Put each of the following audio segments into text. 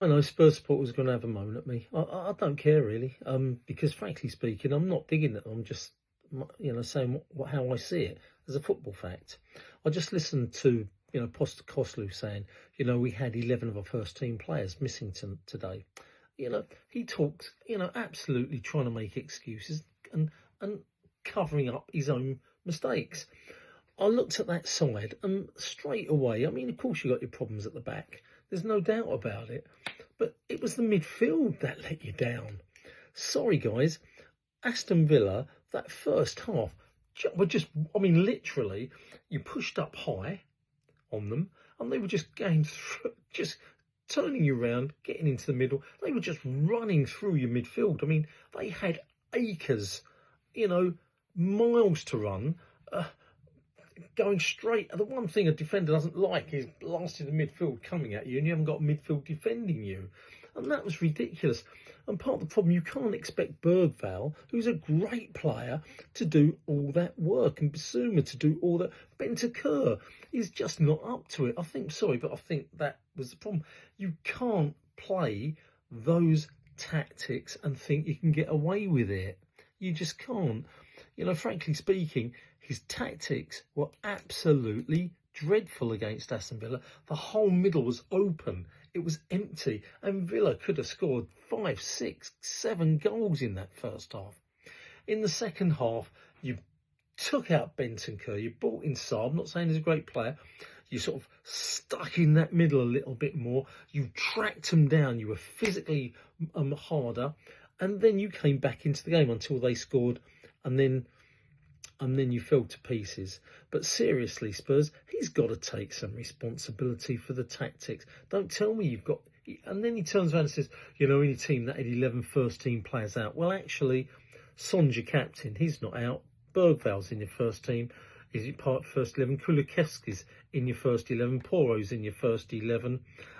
I know Spurs supporters are going to have a moan at me. I don't care really, because frankly speaking, I'm not digging it. I'm just, saying how I see it as a football fact. I just listened to, Postocoglu saying, we had 11 of our first team players missing today. He talks, absolutely trying to make excuses and covering up his own mistakes. I looked at that side and straight away, I mean, of course you got your problems at the back. There's no doubt about it. But it was the midfield that let you down. Sorry, guys. Aston Villa, that first half, were just, I mean, literally, you pushed up high on them and they were just going through, just turning you around, getting into the middle. They were just running through your midfield. I mean, they had acres, miles to run. Going straight. The one thing a defender doesn't like is blasting the midfield coming at you and you haven't got midfield defending you. And that was ridiculous. And part of the problem, you can't expect Bergvall, who's a great player, to do all that work, and Basuma to do all that. Bentancur is just not up to it. I think that was the problem. You can't play those tactics and think you can get away with it. You just can't. Frankly speaking, his tactics were absolutely dreadful against Aston Villa. The whole middle was open. It was empty. And Villa could have scored 5, 6, 7 goals in that first half. In the second half, you took out Bentancur. You brought in Saab. I'm not saying he's a great player. You sort of stuck in that middle a little bit more. You tracked them down. You were physically harder. And then you came back into the game until they scored. And then you fell to pieces. But seriously, Spurs, he's got to take some responsibility for the tactics. Don't tell me you've got... And then he turns around and says, in your team that had 11 first-team players out. Well, actually, Son's your captain. He's not out. Bergvall's in your first team. Is he part of first 11? Kulusevski's in your first 11. Poro's in your first 11.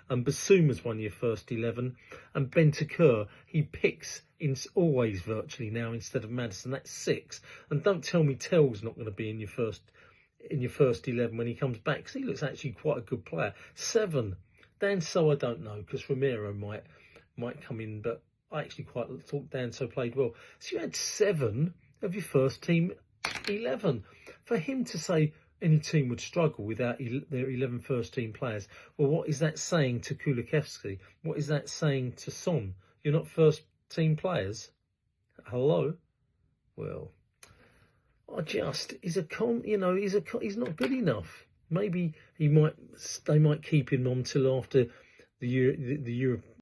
And Basuma's one of your first 11. And Bentancur, he picks in always virtually now instead of Maddison. That's 6. And don't tell me Tell's not going to be in your first 11 when he comes back, because he looks actually quite a good player. 7. Danso, I don't know, because Romero might come in, but I actually quite thought Danso played well. So you had 7 of your first team 11. For him to say any team would struggle without their 11 first-team players, well, what is that saying to Kulusevski? What is that saying to Son? You're not first-team players? Hello? Well, he's not good enough. Maybe they might keep him on till after the Euro